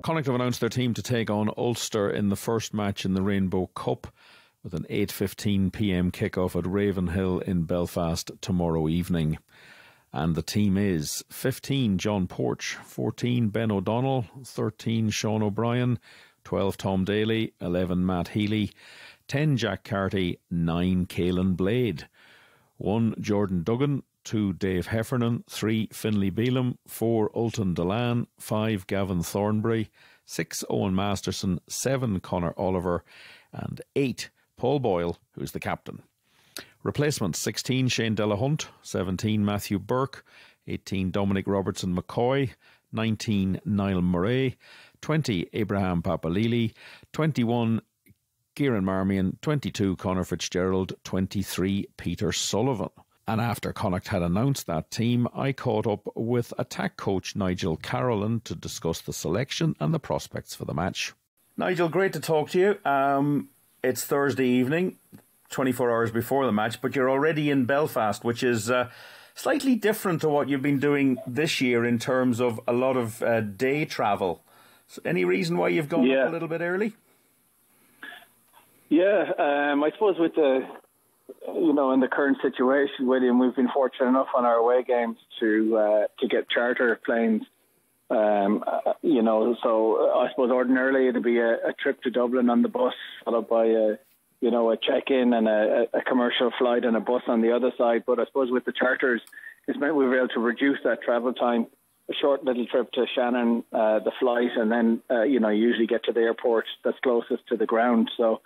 Connacht have announced their team to take on Ulster in the first match in the Rainbow Cup, with an 8:15 p.m. kickoff at Ravenhill in Belfast tomorrow evening. And the team is 15 John Porch, 14 Ben O'Donnell, 13 Sean O'Brien, 12 Tom Daly, 11 Matt Healy, 10 Jack Carty, 9 Caelan Blade, 1 Jordan Duggan, 2 Dave Heffernan, 3 Finlay Beelum, 4 Ultan Delan, 5 Gavin Thornbury, 6 Owen Masterson, 7 Conor Oliver, and 8 Paul Boyle, who's the captain. Replacements: 16 Shane Delahunt, 17 Matthew Burke, 18 Dominic Robertson McCoy, 19 Niall Murray, 20 Abraham Papalili, 21 Kieran Marmion, 22 Conor Fitzgerald, 23 Peter Sullivan. And after Connacht had announced that team, I caught up with attack coach Nigel Carolan to discuss the selection and the prospects for the match. Nigel, great to talk to you. It's Thursday evening, 24 hours before the match, but you're already in Belfast, which is slightly different to what you've been doing this year in terms of a lot of day travel. So any reason why you've gone up a little bit early? Yeah, I suppose with in the current situation, William, we've been fortunate enough on our away games to get charter planes. So I suppose ordinarily it'd be a trip to Dublin on the bus, followed by a check-in and a commercial flight and a bus on the other side. But I suppose with the charters, it's meant we were able to reduce that travel time. A short little trip to Shannon, the flight, and then usually get to the airport that's closest to the ground. So,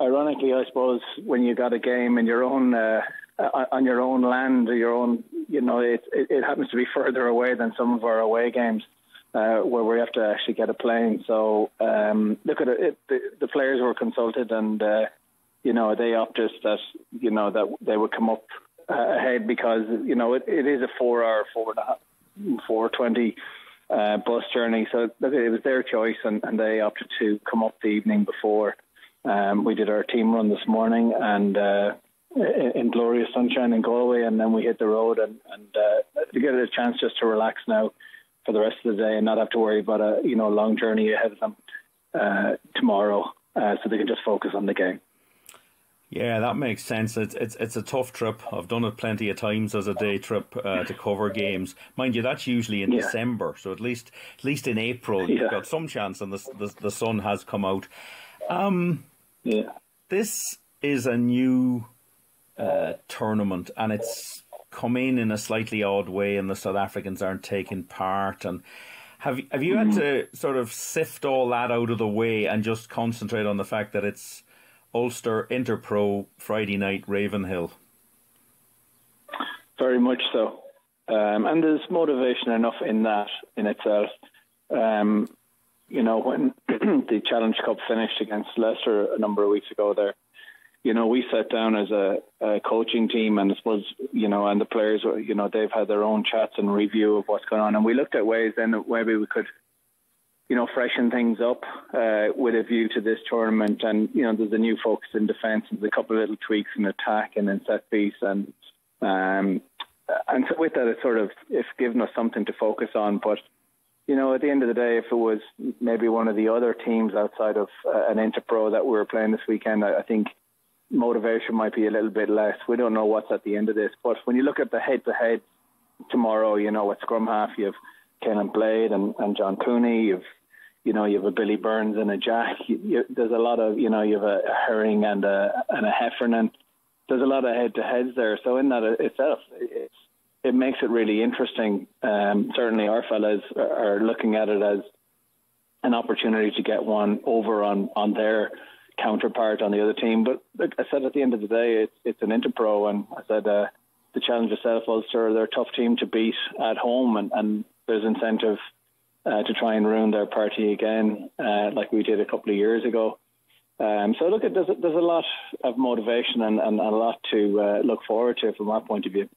ironically, I suppose when you got a game in your own on your own land, or your own, it happens to be further away than some of our away games, where we have to actually get a plane. So, look at it. The players were consulted, and they opted that they would come up ahead because it is a 4-hour, 4:20 bus journey. So it was their choice, and they opted to come up the evening before. We did our team run this morning, and in glorious sunshine in Galway, and then we hit the road and to get a chance just to relax now for the rest of the day and not have to worry about a long journey ahead of them tomorrow, so they can just focus on the game. Yeah, that makes sense. It's a tough trip. I've done it plenty of times as a day trip to cover games. Mind you, that's usually in December, so at least in April you've got some chance, and the sun has come out. This is a new tournament, and it's come in a slightly odd way, and the South Africans aren't taking part. And have you had to sort of sift all that out of the way and just concentrate on the fact that it's Ulster Interpro Friday night, Ravenhill? Very much so, and there's motivation enough in that in itself. When the Challenge Cup finished against Leicester a number of weeks ago, we sat down as a coaching team, and I suppose and the players, they've had their own chats and review of what's going on, and we looked at ways then maybe we could freshen things up with a view to this tournament. And there's a new focus in defence, and there's a couple of little tweaks in attack and in set piece, and so with that, it's given us something to focus on. But at the end of the day, if it was maybe one of the other teams outside of an Interpro that we were playing this weekend, I think motivation might be a little bit less. We don't know what's at the end of this, but when you look at the head-to-head tomorrow, at scrum half you have Caelan Blade and John Cooney. You have a Billy Burns and a Jack. There's a lot of, you have a Herring and a Heffernan. There's a lot of head-to-heads there. So in that itself, it makes it really interesting. Certainly our fellas are looking at it as an opportunity to get one over on their counterpart on the other team. But like I said, at the end of the day, it's an Interpro, and I said the challenge itself, Ulster, they're a tough team to beat at home, and there's incentive to try and ruin their party again, like we did a couple of years ago. So look, there's a lot of motivation and a lot to look forward to from our point of view.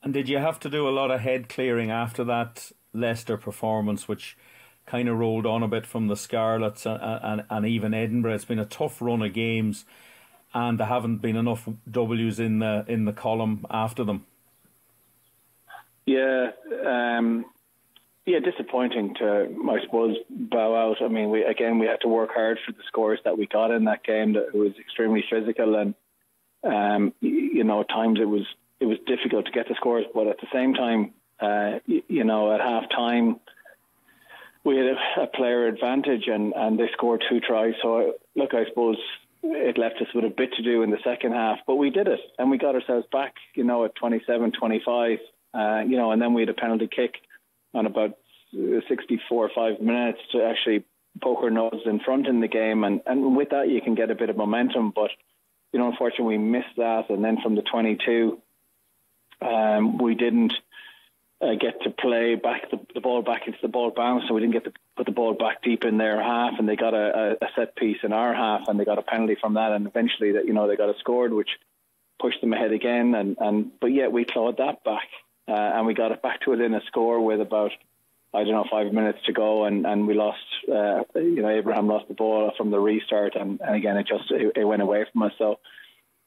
And did you have to do a lot of head clearing after that Leicester performance, which kind of rolled on a bit from the Scarlets and even Edinburgh? It's been a tough run of games, and there haven't been enough W's in the column after them. Yeah, Yeah, disappointing to, I suppose, bow out. I mean, we had to work hard for the scores that we got in that game. That it was extremely physical, and at times it was difficult to get the scores. But at the same time, at half time, we had a player advantage, and they scored 2 tries. So look, I suppose it left us with a bit to do in the second half, but we did it, and we got ourselves back. At 27-25. And then we had a penalty kick on about 64 or 5 minutes to actually poke our nose in front in the game, and with that you can get a bit of momentum, but unfortunately we missed that. And then from the 22 we didn't get to play back the ball back into the ball bounce, so we didn't get to put the ball back deep in their half, and they got a set piece in our half, and they got a penalty from that, and eventually that they got a scored, which pushed them ahead again, but yet we clawed that back. And we got it back to within a score with about, 5 minutes to go, and we lost. Abraham lost the ball from the restart, and again it went away from us. So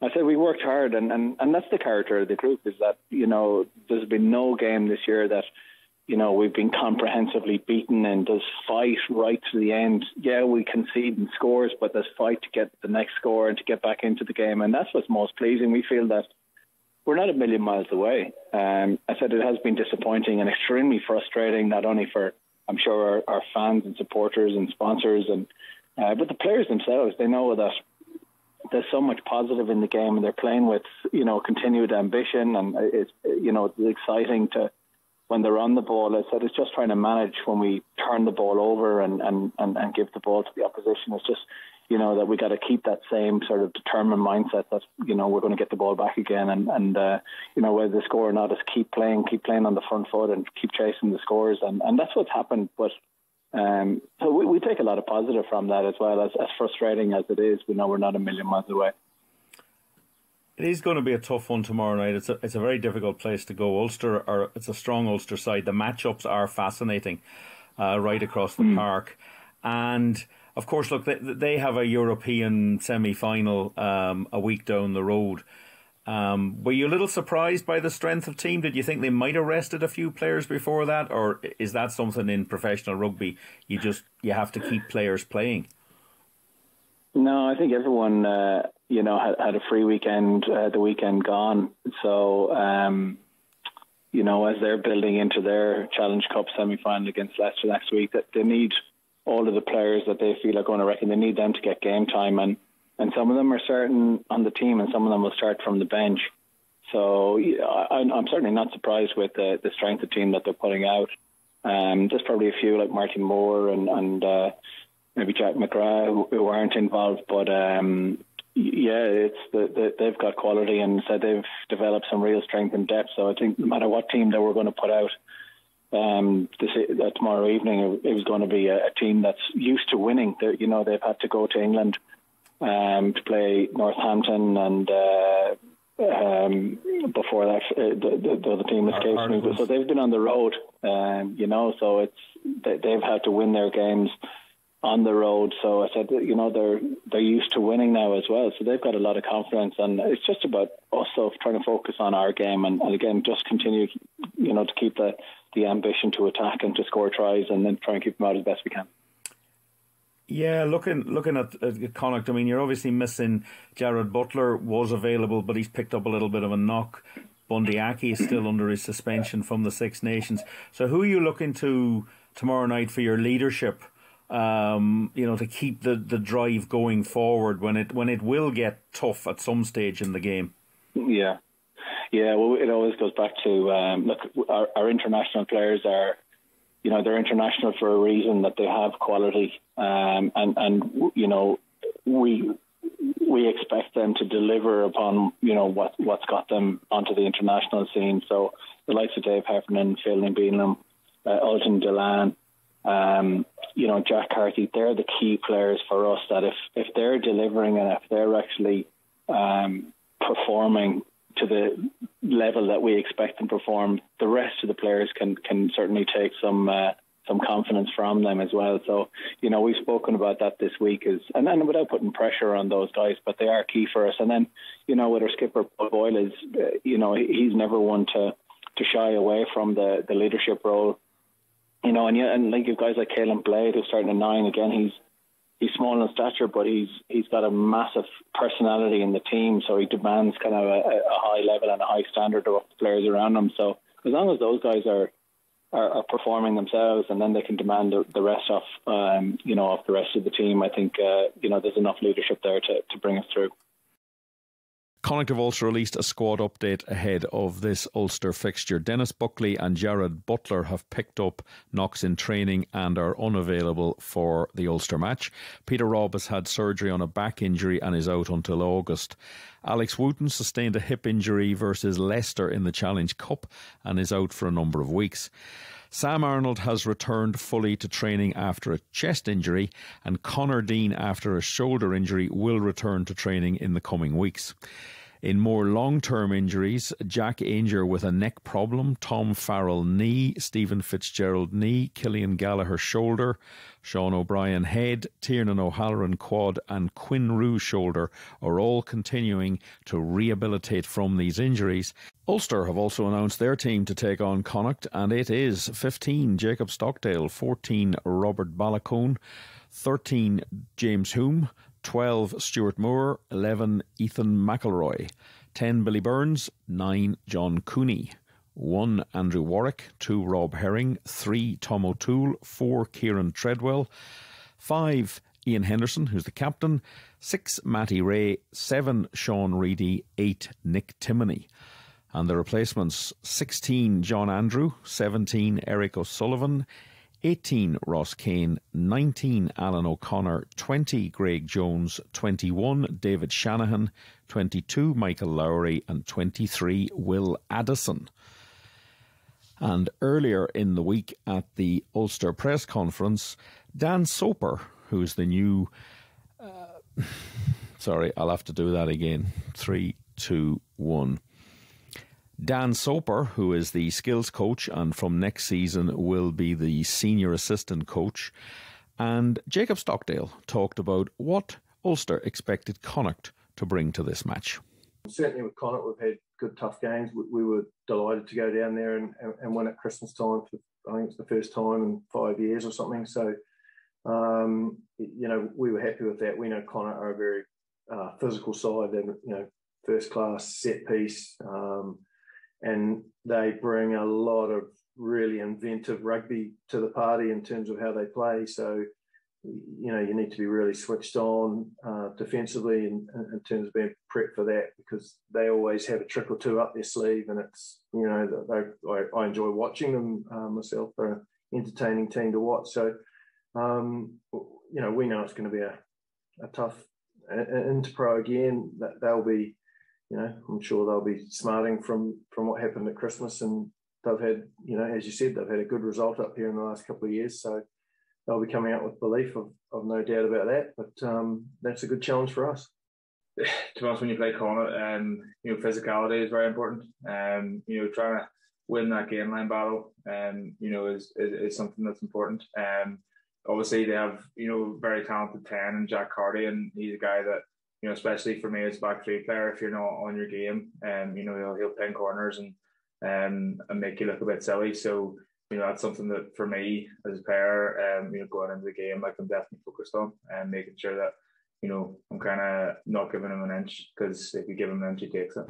I said we worked hard, and that's the character of the group, is that there's been no game this year that we've been comprehensively beaten, and there's fight right to the end. Yeah, we concede in scores, but there's fight to get the next score and to get back into the game, and that's what's most pleasing. We feel that we're not a million miles away. I said it has been disappointing and extremely frustrating, not only for, I'm sure, our fans and supporters and sponsors, but the players themselves. They know that there's so much positive in the game, and they're playing with continued ambition, and it's exciting to when they're on the ball. I said it's just trying to manage when we turn the ball over and give the ball to the opposition. It's just that we got to keep that same sort of determined mindset that, we're going to get the ball back again. And whether they score or not, is keep playing on the front foot and keep chasing the scores. And that's what's happened. But so we take a lot of positive from that as well. As frustrating as it is, we know we're not a million miles away. It is going to be a tough one tomorrow night. It's a very difficult place to go. It's a strong Ulster side. The matchups are fascinating right across the park. And of course, look, they have a European semi-final a week down the road. Were you a little surprised by the strength of team? Did you think they might have rested a few players before that? Or is that something in professional rugby you have to keep players playing? No, I think everyone, had a free weekend, the weekend gone. So, as they're building into their Challenge Cup semi-final against Leicester next week, that they need all of the players that they feel are going to reckon they need them to get game time, and some of them are starting on the team, and some of them will start from the bench. So I'm certainly not surprised with the strength of team that they're putting out. There's probably a few like Martin Moore and maybe Jack McGrath who aren't involved, but they've got quality, and so they've developed some real strength and depth. So I think no matter what team they were going to put out tomorrow evening, it was going to be a team that's used to winning. They've had to go to England to play Northampton, and before that the other team escapes me. So they've been on the road, so they've had to win their games on the road. So I said, they're used to winning now as well. So they've got a lot of confidence, and it's just about also trying to focus on our game, and again, just continue, to keep the ambition to attack and to score tries, and then try and keep them out as best we can. Yeah, looking at Connacht, I mean, you're obviously missing Jared Butler, was available, but he's picked up a little bit of a knock. Bundy Aki is still under his suspension from the Six Nations. So who are you looking to tomorrow night for your leadership? To keep the drive going forward when it will get tough at some stage in the game. Yeah. Well, it always goes back to our international players are, they're international for a reason, that they have quality, and we expect them to deliver upon what's got them onto the international scene. So the likes of Dave Heffernan, Phil Beanham, Alton Delan, Jack Carthy, they're the key players for us, that if they're delivering and if they're actually performing to the level that we expect them to perform, the rest of the players can certainly take some confidence from them as well. So, we've spoken about that this week, and then without putting pressure on those guys, but they are key for us. And then, with our skipper, Paul Boyle, is, he's never one to shy away from the leadership role. and like you've guys like Carolan Blade who's starting at 9 again. He's small in stature, but he's got a massive personality in the team, so he demands kind of a high level and a high standard of the players around him. So as long as those guys are performing themselves, and then they can demand the rest of the rest of the team, I think there's enough leadership there to bring us through. Connacht have also released a squad update ahead of this Ulster fixture. Dennis Buckley and Jared Butler have picked up knocks in training and are unavailable for the Ulster match. Peter Robb has had surgery on a back injury and is out until August. Alex Wooten sustained a hip injury versus Leicester in the Challenge Cup and is out for a number of weeks. Sam Arnold has returned fully to training after a chest injury, and Conor Dean, after a shoulder injury, will return to training in the coming weeks. In more long-term injuries, Jack Ainger with a neck problem, Tom Farrell knee, Stephen Fitzgerald knee, Killian Gallagher shoulder, Sean O'Brien head, Tiernan O'Halloran quad and Quinn Rue shoulder are all continuing to rehabilitate from these injuries. Ulster have also announced their team to take on Connacht, and it is 15 Jacob Stockdale, 14 Robert Ballacone, 13 James Hume, 12 Stuart Moore, 11 Ethan McElroy, 10 Billy Burns, 9 John Cooney, 1 Andrew Warwick, 2 Rob Herring, 3 Tom O'Toole, 4 Kieran Treadwell, 5 Ian Henderson, who's the captain, 6 Matty Ray, 7 Sean Reedy, 8 Nick Timoney. And the replacements: 16 John Andrew, 17 Eric O'Sullivan, 18 Ross Kane, 19 Alan O'Connor, 20 Greg Jones, 21 David Shanahan, 22 Michael Lowry and 23 Will Addison. And earlier in the week at the Ulster press conference, Dan Soper, who's the new... sorry, I'll have to do that again. 3, 2, 1. Dan Soper, who is the skills coach and from next season will be the senior assistant coach, and Jacob Stockdale talked about what Ulster expected Connacht to bring to this match. Certainly with Connacht, we've had good, tough games. We were delighted to go down there and win at Christmas time. I think it's the first time in 5 years or something. So, we were happy with that. We know Connacht are a very physical side. They're, first-class set piece. And they bring a lot of really inventive rugby to the party in terms of how they play. So, you need to be really switched on defensively in terms of being prepped for that, because they always have a trick or two up their sleeve, and it's, I enjoy watching them myself. They're an entertaining team to watch. So, we know it's going to be a tough interpro again. They'll be, I'm sure they'll be smarting from what happened at Christmas, and they've had, as you said, they've had a good result up here in the last couple of years. So they'll be coming out with belief. I've no doubt about that. But that's a good challenge for us. To be honest, when you play Connacht, physicality is very important. Trying to win that game line battle, is something that's important. Obviously, they have, very talented 10 and Jack Carty, and he's a guy that, especially for me as a back three player, if you're not on your game, he'll pin corners and make you look a bit silly. So, that's something that for me as a player, going into the game, I'm definitely focused on and making sure that, I'm kind of not giving him an inch, because if you give him an inch, he takes it.